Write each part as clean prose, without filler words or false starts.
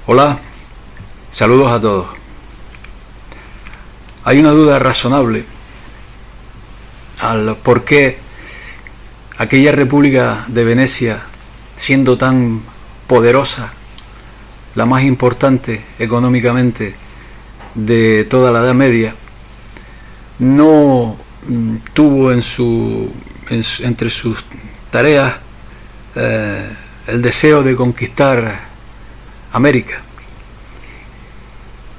Hola, saludos a todos. Hay una duda razonable al por qué aquella República de Venecia, siendo tan poderosa, la más importante económicamente de toda la Edad Media, no tuvo entre sus tareas el deseo de conquistar América.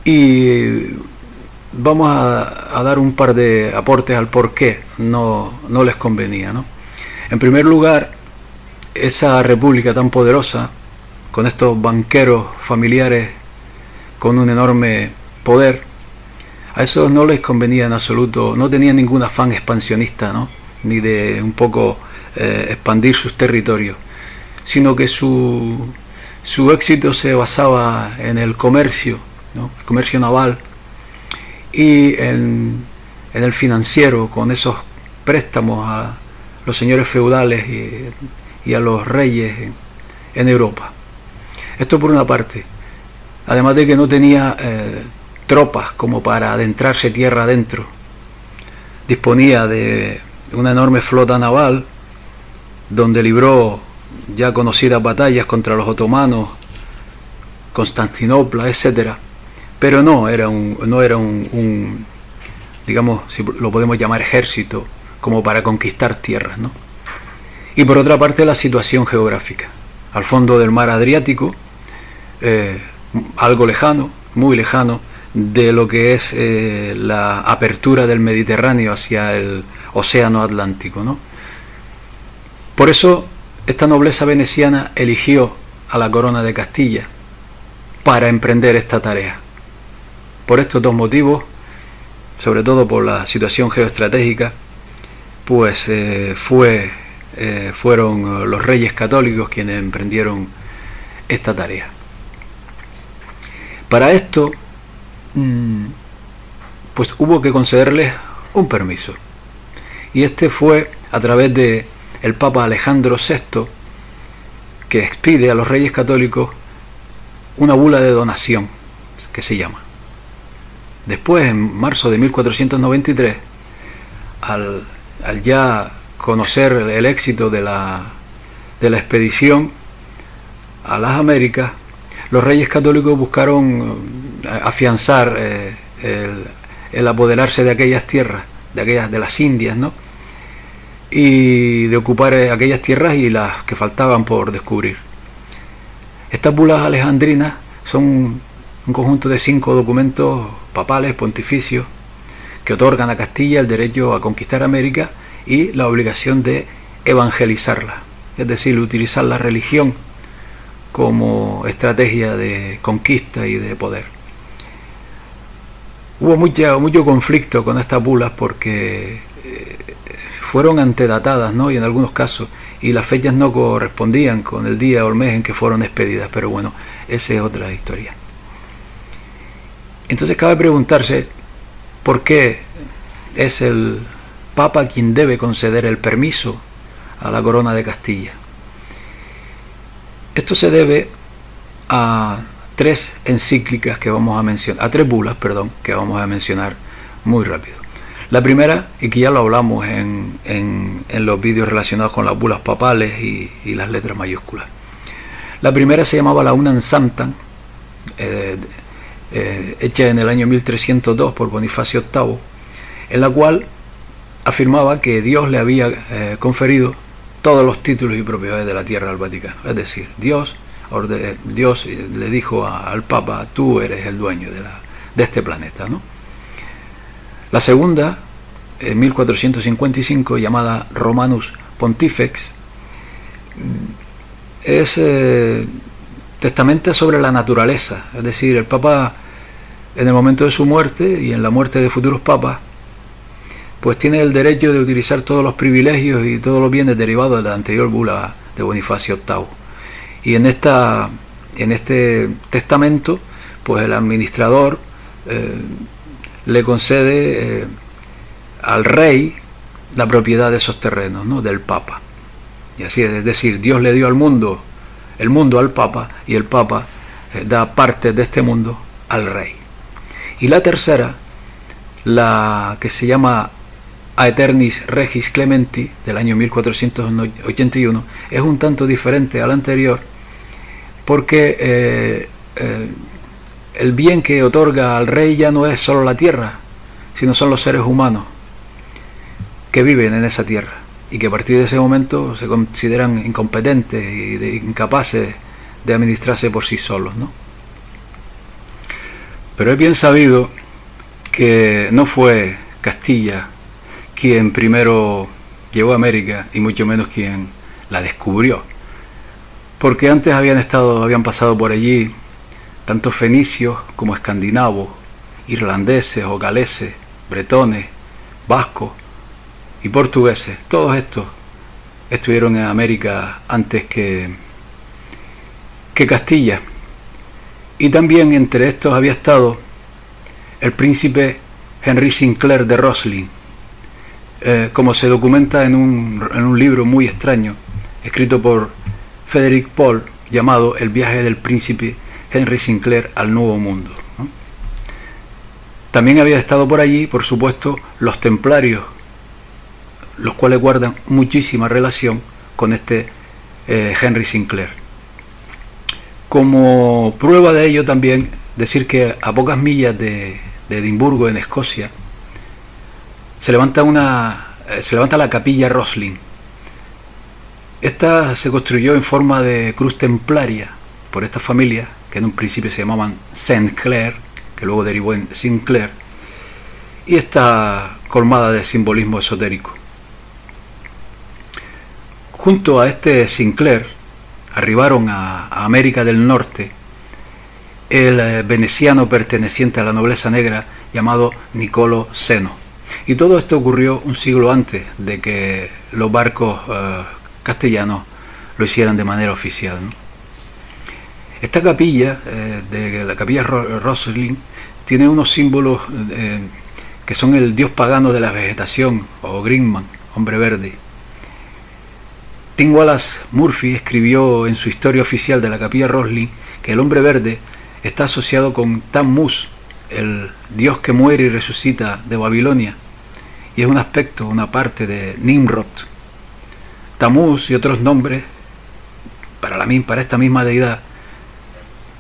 Y vamos a dar un par de aportes al por qué no les convenía, ¿no? En primer lugar, esa república tan poderosa, con estos banqueros familiares con un enorme poder, a esos no les convenía en absoluto, no tenían ningún afán expansionista, ¿no? Ni de un poco expandir sus territorios, sino que su éxito se basaba en el comercio, ¿no? El comercio naval, y en el financiero, con esos préstamos a los señores feudales y a los reyes en Europa. Esto por una parte, además de que no tenía tropas como para adentrarse tierra adentro. Disponía de una enorme flota naval donde libró ya conocidas batallas contra los otomanos, Constantinopla, etcétera, pero no era un digamos, si lo podemos llamar ejército, como para conquistar tierras, ¿no? Y por otra parte, la situación geográfica, al fondo del mar Adriático, algo lejano, muy lejano de lo que es la apertura del Mediterráneo hacia el océano Atlántico, ¿no? Por eso esta nobleza veneciana eligió a la corona de Castilla para emprender esta tarea. Por estos dos motivos, sobre todo por la situación geoestratégica, pues fueron los reyes católicos quienes emprendieron esta tarea. Para esto, pues hubo que concederles un permiso, y este fue a través de el Papa Alejandro VI, que expide a los reyes católicos una bula de donación, que se llama. Después, en marzo de 1493, al ya conocer el éxito de la expedición a las Américas, los reyes católicos buscaron afianzar el apoderarse de aquellas tierras, de las Indias, ¿no? Y de ocupar aquellas tierras y las que faltaban por descubrir. Estas bulas alejandrinas son un conjunto de 5 documentos papales, pontificios, que otorgan a Castilla el derecho a conquistar América y la obligación de evangelizarla, es decir, utilizar la religión como estrategia de conquista y de poder. Hubo mucho conflicto con estas bulas porque fueron antedatadas, ¿no? Y en algunos casos, y las fechas no correspondían con el día o el mes en que fueron expedidas, pero bueno, esa es otra historia. Entonces cabe preguntarse por qué es el Papa quien debe conceder el permiso a la corona de Castilla. Esto se debe a 3 encíclicas que vamos a mencionar, a 3 bulas, perdón, que vamos a mencionar muy rápido. La primera, y que ya lo hablamos en los vídeos relacionados con las bulas papales y las letras mayúsculas. La primera se llamaba la Unam Sanctam, hecha en el año 1302 por Bonifacio VIII, en la cual afirmaba que Dios le había conferido todos los títulos y propiedades de la tierra al Vaticano. Es decir, Dios le dijo al Papa: tú eres el dueño de este planeta, ¿no? La segunda, en 1455, llamada Romanus Pontifex, es testamenta sobre la naturaleza. Es decir, el Papa, en el momento de su muerte y en la muerte de futuros papas, pues tiene el derecho de utilizar todos los privilegios y todos los bienes derivados de la anterior bula de Bonifacio VIII. Y en este testamento, pues el administrador le concede al rey la propiedad de esos terrenos, ¿no? Del Papa. Y así es decir, Dios le dio el mundo al Papa, y el Papa da parte de este mundo al rey. Y la tercera, la que se llama Aeternis Regis Clementi, del año 1481, es un tanto diferente a la anterior, porque el bien que otorga al rey ya no es solo la tierra, sino son los seres humanos que viven en esa tierra y que a partir de ese momento se consideran incompetentes y incapaces de administrarse por sí solos, ¿no? Pero es bien sabido que no fue Castilla quien primero llegó a América, y mucho menos quien la descubrió, porque antes habían pasado por allí tanto fenicios como escandinavos, irlandeses o galeses, bretones, vascos y portugueses. Todos estos estuvieron en América antes que Castilla. Y también entre estos había estado el príncipe Henry Sinclair de Rosslyn, como se documenta en un libro muy extraño escrito por Frederick Paul, llamado El viaje del príncipe Henry Sinclair al Nuevo Mundo, ¿no? También había estado por allí, por supuesto, los templarios, los cuales guardan muchísima relación con este Henry Sinclair. Como prueba de ello también decir que a pocas millas de Edimburgo, en Escocia, se levanta la capilla Rosslyn. Esta se construyó en forma de cruz templaria por esta familia, que en un principio se llamaban Saint Clair, que luego derivó en Sinclair, y está colmada de simbolismo esotérico. Junto a este Sinclair arribaron a América del Norte el veneciano perteneciente a la nobleza negra llamado Niccolo Zeno. Y todo esto ocurrió un siglo antes de que los barcos castellanos lo hicieran de manera oficial, ¿no? Esta capilla, de la capilla Rosslyn, tiene unos símbolos que son el dios pagano de la vegetación, o Greenman, hombre verde. Tim Wallace Murphy escribió en su historia oficial de la capilla Rosslyn que el hombre verde está asociado con Tammuz, el dios que muere y resucita de Babilonia, y es un aspecto, una parte de Nimrod. Tammuz y otros nombres para esta misma deidad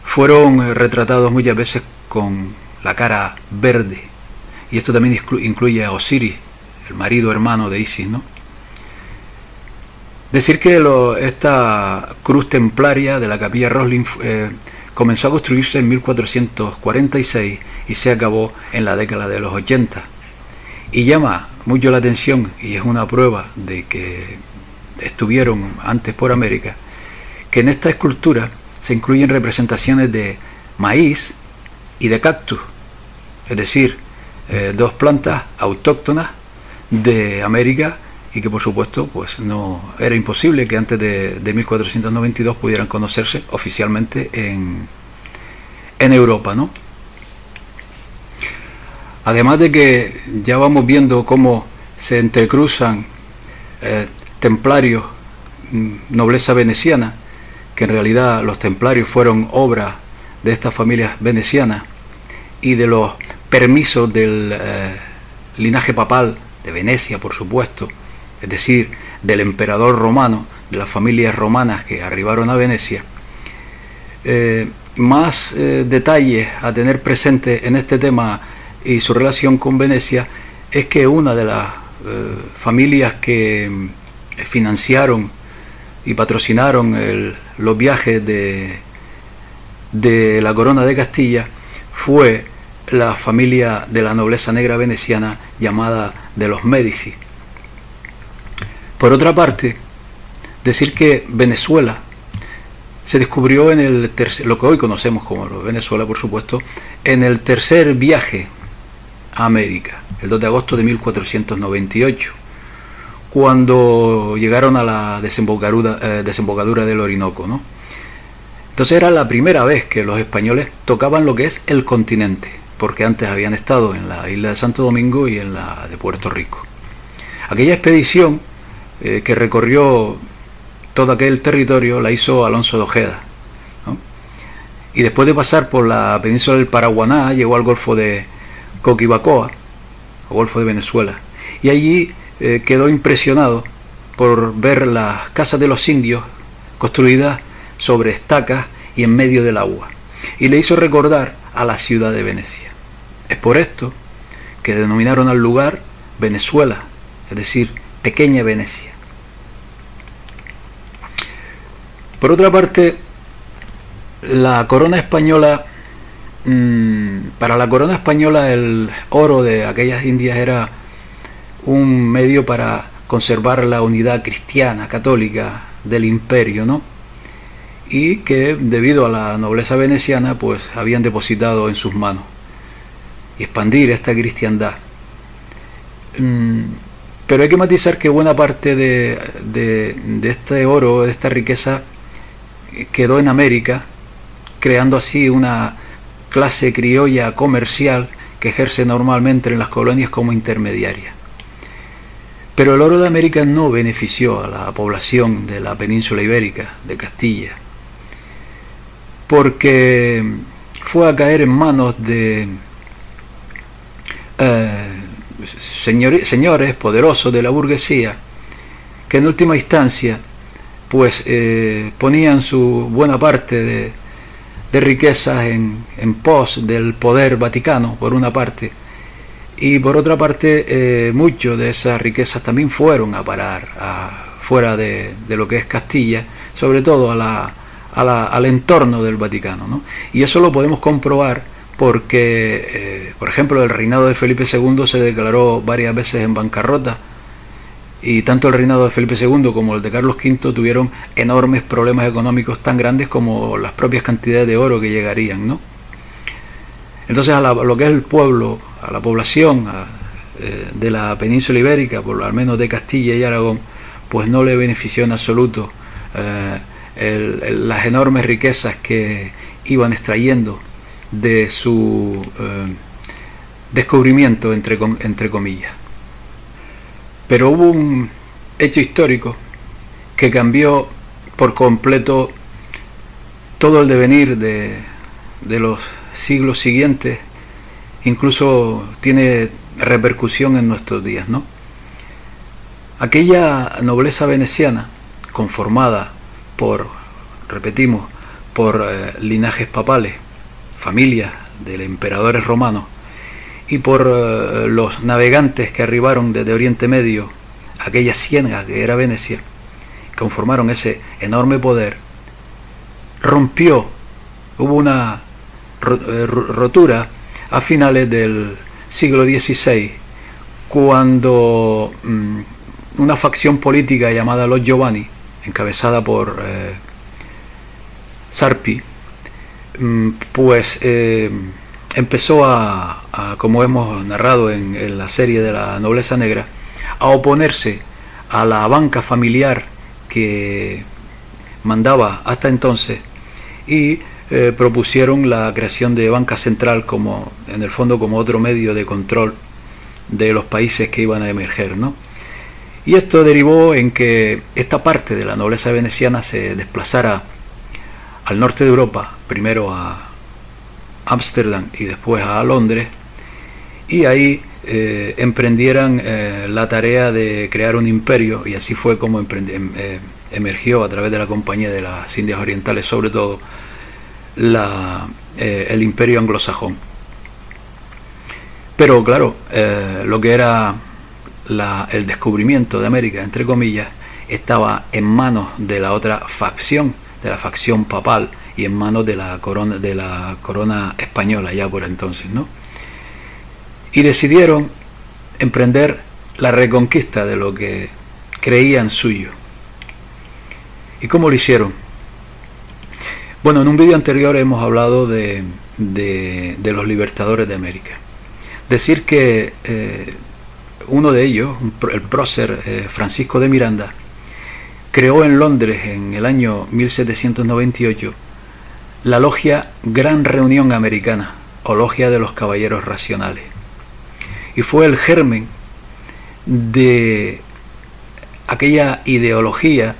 fueron retratados muchas veces con la cara verde, y esto también incluye a Osiris, el marido hermano de Isis, ¿no? Decir que esta cruz templaria de la capilla Rosslyn comenzó a construirse en 1446 y se acabó en la década de los 80. Y llama mucho la atención, y es una prueba de que estuvieron antes por América, que en esta escultura se incluyen representaciones de maíz y de cactus, es decir, dos plantas autóctonas de América, y que por supuesto pues no era imposible que antes de 1492 pudieran conocerse oficialmente en Europa, ¿no? Además de que ya vamos viendo cómo se entrecruzan templarios, nobleza veneciana, que en realidad los templarios fueron obra de estas familias venecianas, y de los permisos del linaje papal de Venecia, por supuesto, es decir, del emperador romano, de las familias romanas que arribaron a Venecia. Más detalles a tener presente en este tema y su relación con Venecia es que una de las familias que financiaron y patrocinaron los viajes de la corona de Castilla fue la familia de la nobleza negra veneciana llamada de los Médici. Por otra parte, decir que Venezuela se descubrió en lo que hoy conocemos como Venezuela, por supuesto, en el tercer viaje a América, el 2 de agosto de 1498, cuando llegaron a la desembocadura del Orinoco, ¿no? Entonces era la primera vez que los españoles tocaban lo que es el continente, porque antes habían estado en la isla de Santo Domingo y en la de Puerto Rico. Aquella expedición que recorrió todo aquel territorio la hizo Alonso de Ojeda, ¿no? y después de pasar por la península del Paraguaná llegó al Golfo de Coquibacoa, o Golfo de Venezuela, y allí quedó impresionado por ver las casas de los indios construidas sobre estacas y en medio del agua, y le hizo recordar a la ciudad de Venecia. Es por esto que denominaron al lugar Venezuela, es decir, pequeña Venecia. Por otra parte, la corona española, para la corona española el oro de aquellas indias era un medio para conservar la unidad cristiana, católica del imperio, ¿no? Y que debido a la nobleza veneciana pues habían depositado en sus manos y expandir esta cristiandad. Pero hay que matizar que buena parte de este oro, de esta riqueza, quedó en América, creando así una clase criolla comercial que ejerce normalmente en las colonias como intermediaria. Pero el oro de América no benefició a la población de la península ibérica, de Castilla, porque fue a caer en manos de señores poderosos de la burguesía, que en última instancia pues ponían su buena parte de riquezas en pos del poder vaticano, por una parte, y por otra parte muchas de esas riquezas también fueron a parar fuera de lo que es Castilla, sobre todo al entorno del Vaticano, ¿no? Y eso lo podemos comprobar porque, por ejemplo, el reinado de Felipe II se declaró varias veces en bancarrota, y tanto el reinado de Felipe II como el de Carlos V tuvieron enormes problemas económicos tan grandes como las propias cantidades de oro que llegarían, ¿no? Entonces a lo que es el pueblo, a la población de la península ibérica, por al menos de Castilla y Aragón, pues no le benefició en absoluto las enormes riquezas que iban extrayendo de su descubrimiento, entre comillas. Pero hubo un hecho histórico que cambió por completo todo el devenir de los siglos siguientes, incluso tiene repercusión en nuestros días, ¿no? Aquella nobleza veneciana, conformada por, repetimos, por linajes papales, familias de emperadores romanos, y por los navegantes que arribaron desde Oriente Medio a aquella ciénaga que era Venecia, conformaron ese enorme poder, hubo una rotura a finales del siglo XVI, cuando una facción política llamada Los Giovanni, encabezada por Sarpi, pues empezó como hemos narrado en la serie de la nobleza negra, a oponerse a la banca familiar que mandaba hasta entonces, y propusieron la creación de banca central como, en el fondo, como otro medio de control de los países que iban a emerger, ¿no? Y esto derivó en que esta parte de la nobleza veneciana se desplazara al norte de Europa, primero a Ámsterdam y después a Londres, y ahí emprendieran la tarea de crear un imperio, y así fue como emergió a través de la Compañía de las Indias Orientales, sobre todo el imperio anglosajón. Pero claro, lo que era el descubrimiento de América, entre comillas, estaba en manos de la otra facción, de la facción papal, y en manos de la corona española ya por entonces, ¿no? Y decidieron emprender la reconquista de lo que creían suyo. ¿Y cómo lo hicieron? Bueno, en un vídeo anterior hemos hablado de los libertadores de América. Decir que uno de ellos, el prócer Francisco de Miranda, creó en Londres en el año 1798 la logia Gran Reunión Americana, o logia de los Caballeros Racionales, y fue el germen de aquella ideología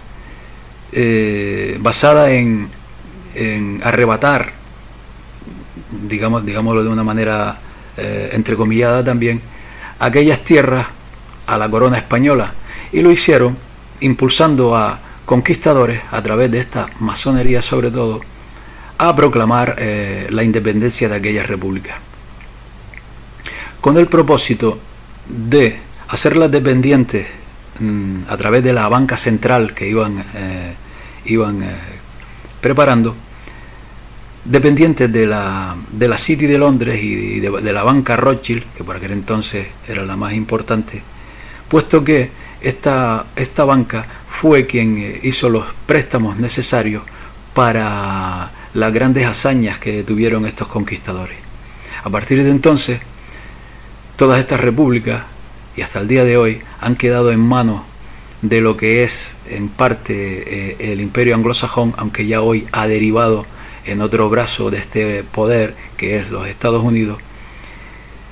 basada en arrebatar digámoslo de una manera entrecomillada también, aquellas tierras a la corona española, y lo hicieron impulsando a conquistadores a través de esta masonería sobre todo a proclamar la independencia de aquellas repúblicas, con el propósito de hacerlas dependientes a través de la banca central que iban preparando, dependientes de la City de Londres y de la banca Rothschild, que por aquel entonces era la más importante, puesto que esta banca fue quien hizo los préstamos necesarios para las grandes hazañas que tuvieron estos conquistadores. A partir de entonces, todas estas repúblicas, y hasta el día de hoy, han quedado en manos de lo que es en parte el imperio anglosajón, aunque ya hoy ha derivado en otro brazo de este poder, que es los Estados Unidos,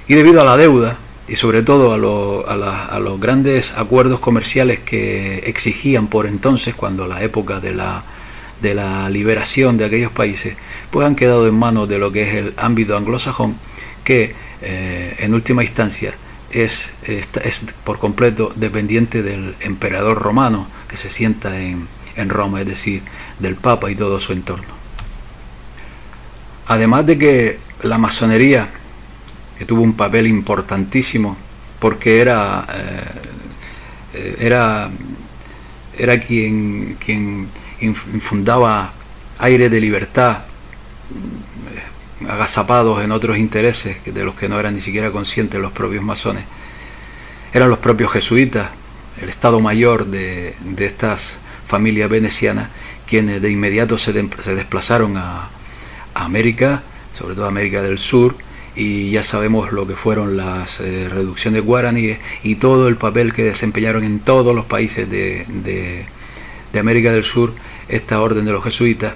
y debido a la deuda y sobre todo a los grandes acuerdos comerciales que exigían por entonces, cuando la época de la liberación de aquellos países, pues han quedado en manos de lo que es el ámbito anglosajón, que en última instancia es por completo dependiente del emperador romano que se sienta en Roma, es decir, del Papa y todo su entorno. Además de que la masonería, que tuvo un papel importantísimo porque era quien infundaba aire de libertad, agazapados en otros intereses de los que no eran ni siquiera conscientes los propios masones, eran los propios jesuitas, el Estado Mayor de estas familias venecianas, quienes de inmediato se desplazaron a América, sobre todo a América del Sur, y ya sabemos lo que fueron las reducciones guaraníes y todo el papel que desempeñaron en todos los países de América del Sur esta orden de los jesuitas,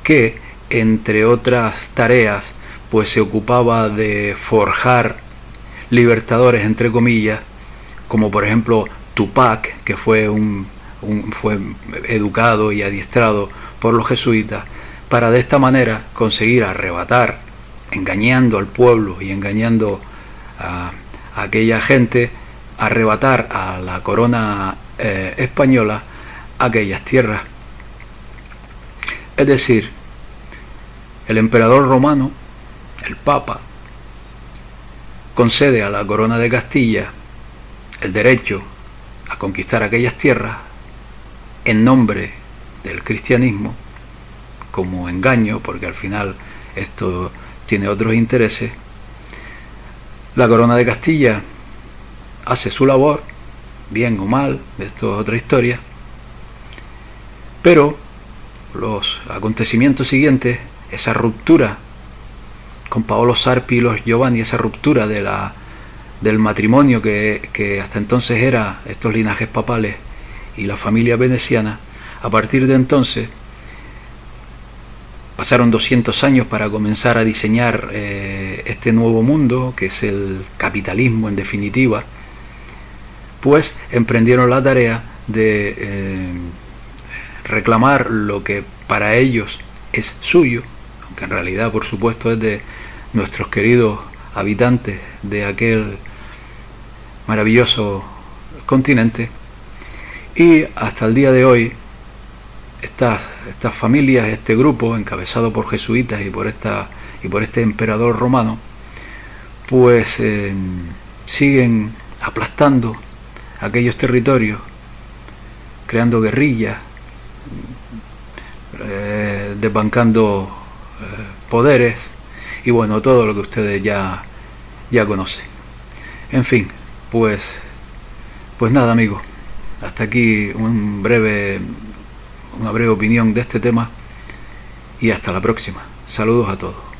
que entre otras tareas pues se ocupaba de forjar libertadores entre comillas, como por ejemplo Tupac, que fue fue educado y adiestrado por los jesuitas, para de esta manera conseguir arrebatar, engañando al pueblo y engañando a aquella gente, arrebatar a la corona española aquellas tierras. Es decir, el emperador romano, el Papa, concede a la corona de Castilla el derecho a conquistar aquellas tierras en nombre del cristianismo, como engaño, porque al final esto tiene otros intereses. La corona de Castilla hace su labor, bien o mal, esto es otra historia, pero los acontecimientos siguientes, esa ruptura con Paolo Sarpi y los Giovanni, esa ruptura del matrimonio que hasta entonces era estos linajes papales y la familia veneciana, a partir de entonces pasaron 200 años para comenzar a diseñar este nuevo mundo, que es el capitalismo en definitiva, pues emprendieron la tarea de reclamar lo que para ellos es suyo, aunque en realidad por supuesto es de nuestros queridos habitantes de aquel maravilloso continente. Y hasta el día de hoy estas familias, este grupo encabezado por jesuitas y por este emperador romano, pues siguen aplastando aquellos territorios, creando guerrillas, desbancando poderes y bueno, todo lo que ustedes ya conocen. En fin, pues nada, amigos, hasta aquí una breve opinión de este tema y hasta la próxima. Saludos a todos.